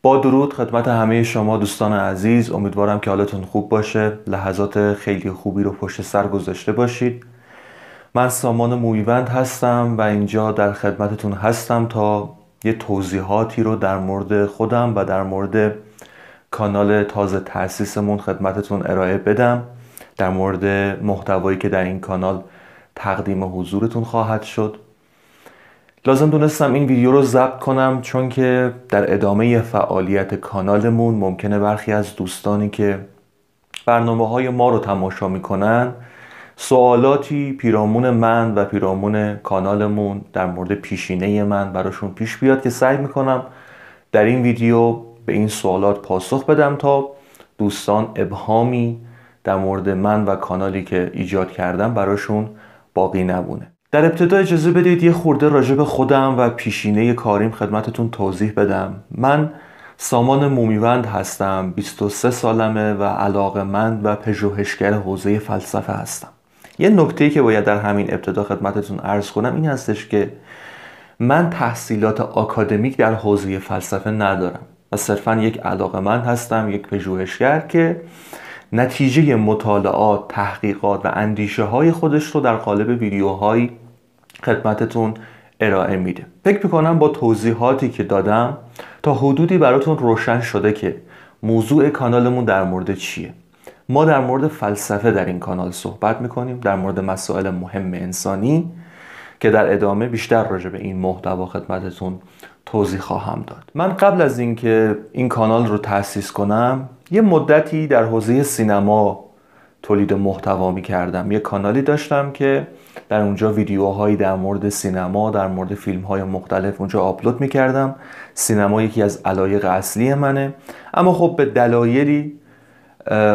با درود خدمت همه شما دوستان عزیز، امیدوارم که حالتون خوب باشه، لحظات خیلی خوبی رو پشت سر گذاشته باشید. من سامان مویوند هستم و اینجا در خدمتتون هستم تا یه توضیحاتی رو در مورد خودم و در مورد کانال تازه تأسیسمون خدمتتون ارائه بدم، در مورد محتوایی که در این کانال تقدیم حضورتون خواهد شد. لازم دونستم این ویدیو رو ضبط کنم چون که در ادامه فعالیت کانالمون ممکنه برخی از دوستانی که برنامه‌های ما رو تماشا میکنن سوالاتی پیرامون من و پیرامون کانالمون در مورد پیشینه من براشون پیش بیاد که سعی میکنم در این ویدیو به این سوالات پاسخ بدم تا دوستان ابهامی در مورد من و کانالی که ایجاد کردم براشون باقی نمونه. در ابتدا اجازه بدید یه خورده راجع به خودم و پیشینه کاریم خدمتتون توضیح بدم. من سامان مومیوند هستم، 23 سالمه و علاقه‌مند و پژوهشگر حوزه فلسفه هستم. یه نکته‌ای که باید در همین ابتدا خدمتتون عرض کنم این هستش که من تحصیلات آکادمیک در حوزه فلسفه ندارم و صرفاً یک علاقه‌مند هستم، یک پژوهشگر که نتیجه مطالعات، تحقیقات و اندیشه های خودش رو در قالب ویدیوهایی خدمتتون ارائه میده. فکر میکنم با توضیحاتی که دادم تا حدودی براتون روشن شده که موضوع کانالمون در مورد چیه. ما در مورد فلسفه در این کانال صحبت میکنیم، در مورد مسائل مهم انسانی که در ادامه بیشتر راجع به این محتوا خدمتتون توضیح خواهم داد. من قبل از اینکه این کانال رو تأسیس کنم یه مدتی در حوزه سینما تولید محتوا می‌کردم. یه کانالی داشتم که در اونجا ویدیوهایی در مورد سینما، در مورد فیلم‌های مختلف اونجا آپلود می‌کردم. سینما یکی از علایق اصلی منه، اما خب به دلایلی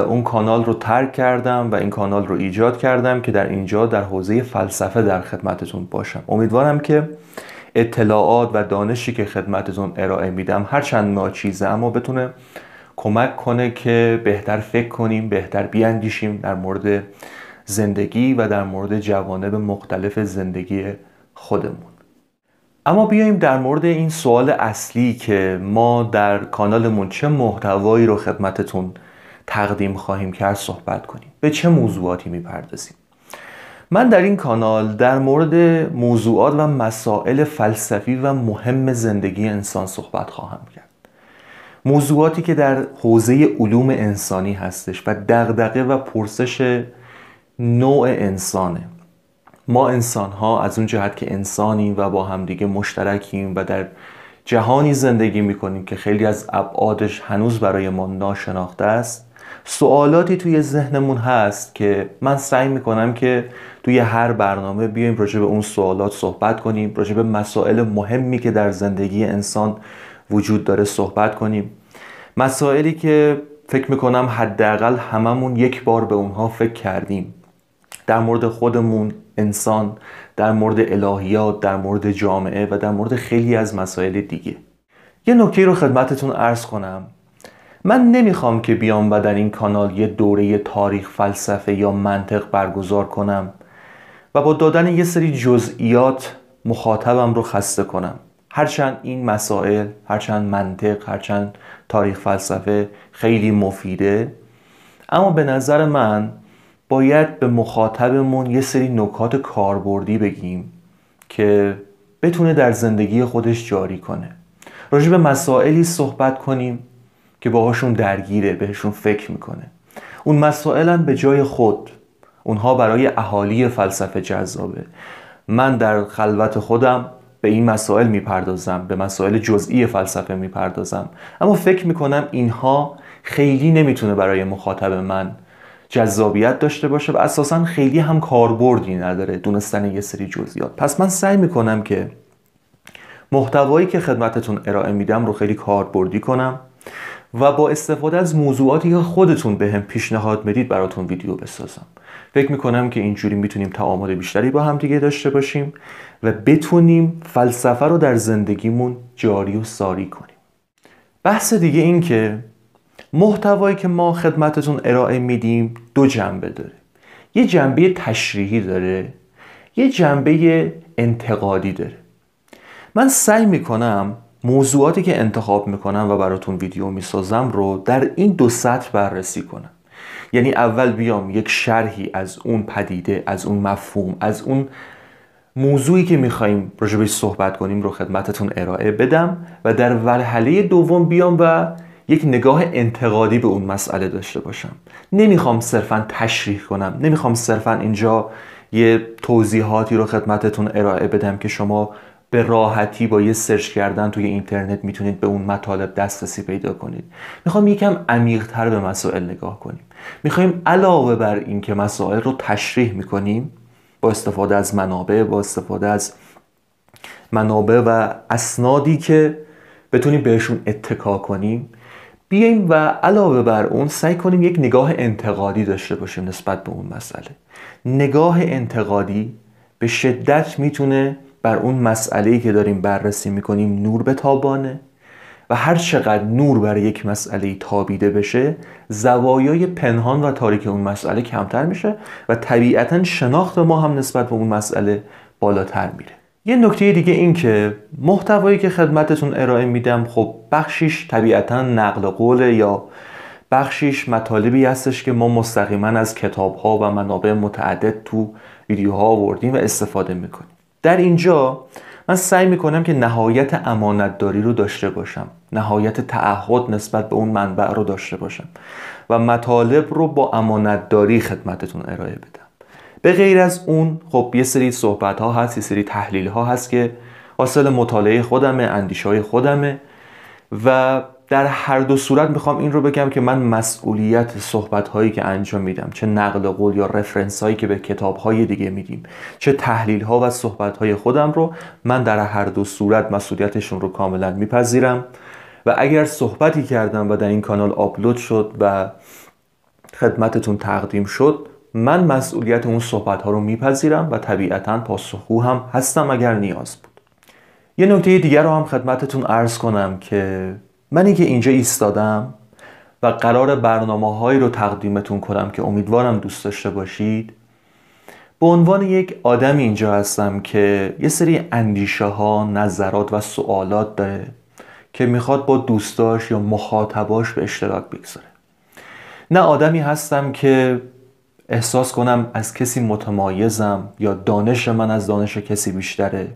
اون کانال رو ترک کردم و این کانال رو ایجاد کردم که در اینجا در حوزه فلسفه در خدمتتون باشم. امیدوارم که اطلاعات و دانشی که خدمتتون ارائه میدم هرچند ناچیزه اما بتونه کمک کنه که بهتر فکر کنیم، بهتر بیاندیشیم در مورد زندگی و در مورد جوانب مختلف زندگی خودمون. اما بیاییم در مورد این سوال اصلی که ما در کانالمون چه محتوایی رو خدمتتون تقدیم خواهیم کرد صحبت کنیم. به چه موضوعاتی میپردازیم؟ من در این کانال در مورد موضوعات و مسائل فلسفی و مهم زندگی انسان صحبت خواهم کرد. موضوعاتی که در حوزه علوم انسانی هستش و دغدغه و پرسش نوع انسانه. ما انسان ها از اون جهت که انسانیم و با همدیگه مشترکیم و در جهانی زندگی میکنیم که خیلی از ابعادش هنوز برای ما ناشناخته است، سوالاتی توی ذهنمون هست که من سعی میکنم که توی هر برنامه بیایم راجع به اون سوالات صحبت کنیم، راجع به مسائل مهمی که در زندگی انسان وجود داره صحبت کنیم. مسائلی که فکر میکنم حداقل هممون یک بار به اونها فکر کردیم، در مورد خودمون انسان، در مورد الهیات، در مورد جامعه و در مورد خیلی از مسائل دیگه. یه نکته رو خدمتتون عرض کنم. من نمیخوام که بیام و در این کانال یه دوره تاریخ، فلسفه یا منطق برگزار کنم و با دادن یه سری جزئیات مخاطبم رو خسته کنم. هرچند این مسائل، هرچند منطق، هرچند تاریخ، فلسفه خیلی مفیده، اما به نظر من باید به مخاطبمون یه سری نکات کاربردی بگیم که بتونه در زندگی خودش جاری کنه. راجع به مسائلی صحبت کنیم که باهاشون درگیره، بهشون فکر میکنه. اون مسائل به جای خود، اونها برای اهالی فلسفه جذابه. من در خلوت خودم به این مسائل میپردازم، به مسائل جزئی فلسفه میپردازم، اما فکر میکنم اینها خیلی نمیتونه برای مخاطب من جذابیت داشته باشه و اساساً خیلی هم کاربردی نداره دونستن یه سری جزئیات. پس من سعی میکنم که محتوایی که خدمتتون ارائه میدم رو خیلی کاربردی کنم و با استفاده از موضوعاتی که خودتون بهم پیشنهاد میدید براتون ویدیو بسازم. فکر میکنم که اینجوری میتونیم تعامل بیشتری با هم دیگه داشته باشیم و بتونیم فلسفه رو در زندگیمون جاری و ساری کنیم. بحث دیگه این که محتوایی که ما خدمتتون ارائه میدیم دو جنبه داره. یه جنبه تشریحی داره، یه جنبه انتقادی داره. من سعی میکنم موضوعاتی که انتخاب میکنم و براتون ویدیو میسازم رو در این دو سطح بررسی کنم. یعنی اول بیام یک شرحی از اون پدیده، از اون مفهوم، از اون موضوعی که میخواییم راجبش صحبت کنیم رو خدمتتون ارائه بدم و در مرحله دوم بیام و یک نگاه انتقادی به اون مسئله داشته باشم. نمیخوام صرفا تشریح کنم، نمیخوام صرفا اینجا یه توضیحاتی رو خدمتتون ارائه بدم که شما به راحتی با یه سرچ کردن توی اینترنت میتونید به اون مطالب دسترسی پیدا کنید. میخوام یکم عمیق‌تر به مسائل نگاه کنیم. میخوایم علاوه بر این که مسائل رو تشریح میکنیم با استفاده از منابع و اسنادی که بتونیم بهشون اتکا کنیم، بیایم و علاوه بر اون سعی کنیم یک نگاه انتقادی داشته باشیم نسبت به اون مسئله. نگاه انتقادی به شدت میتونه بر اون مسئله‌ای که داریم بررسی میکنیم نور بتابانه و هر چقدر نور بر یک مسئله تابیده بشه، زوایای پنهان و تاریک اون مسئله کمتر میشه و طبیعتاً شناخت ما هم نسبت به اون مسئله بالاتر میره. یه نکته دیگه این که محتوایی که خدمتتون ارائه میدم خب بخشیش طبیعتاً نقل قوله یا بخشیش مطالبی هستش که ما مستقیما از کتاب‌ها و منابع متعدد تو ویدیوها آوردیم و استفاده میکنیم. در اینجا من سعی میکنم که نهایت امانتداری رو داشته باشم، نهایت تعهد نسبت به اون منبع رو داشته باشم و مطالب رو با امانتداری خدمتتون ارائه بدم. به غیر از اون خب یه سری صحبت ها هست، یه سری تحلیل ها هست که حاصل مطالعه خودمه، اندیشه های خودمه و در هر دو صورت میخوام این رو بگم که من مسئولیت صحبت هایی که انجام میدم، چه نقل قول یا رفرنس هایی که به کتاب های دیگه میدیم، چه تحلیل ها و صحبت های خودم رو، من در هر دو صورت مسئولیتشون رو کاملا میپذیرم و اگر صحبتی کردم و در این کانال آپلود شد و خدمتتون تقدیم شد، من مسئولیت اون صحبت ها رو میپذیرم و طبیعتاً پاسخگو هم هستم اگر نیاز بود. یه نکته دیگر رو هم خدمتتون عرض کنم که منی که اینجا ایستادم و قرار برنامه‌هایی رو تقدیمتون کنم که امیدوارم دوست داشته باشید، به عنوان یک آدمی اینجا هستم که یه سری اندیشه ها، نظرات و سوالات داره که میخواد با دوستاش یا مخاطباش به اشتراک بگذاره. نه آدمی هستم که احساس کنم از کسی متمایزم یا دانش من از دانش کسی بیشتره،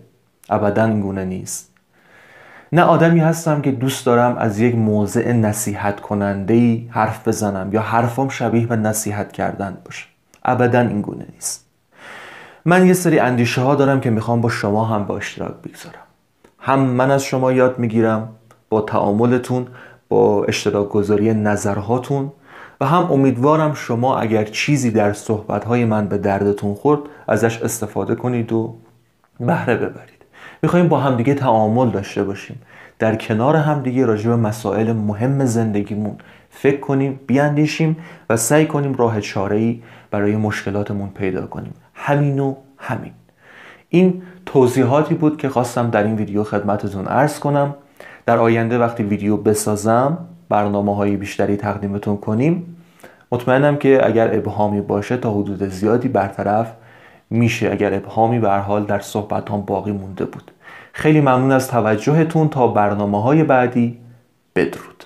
ابداً این گونه نیست. نه آدمی هستم که دوست دارم از یک موضع نصیحت کننده‌ای حرف بزنم یا حرفم شبیه به نصیحت کردن باشه، ابداً این گونه نیست. من یه سری اندیشه ها دارم که میخوام با شما هم با اشتراک بگذارم. هم من از شما یاد میگیرم با تعاملتون، با اشتراک گذاری نظرهاتون و هم امیدوارم شما اگر چیزی در صحبت‌های من به دردتون خورد ازش استفاده کنید و بهره ببرید. میخوایم با همدیگه تعامل داشته باشیم، در کنار همدیگه راجع به مسائل مهم زندگیمون فکر کنیم، بیاندیشیم و سعی کنیم راه چاره‌ای برای مشکلاتمون پیدا کنیم. همین و همین. این توضیحاتی بود که خواستم در این ویدیو خدمتتون عرض کنم. در آینده وقتی ویدیو بسازم، برنامه‌های بیشتری تقدیمتون کنیم، مطمئنم که اگر ابهامی باشه تا حدود زیادی برطرف میشه. اگر ابهامی به هر حال در صحبتام باقی مونده بود. خیلی ممنون از توجهتون. تا برنامه‌های بعدی، بدرود.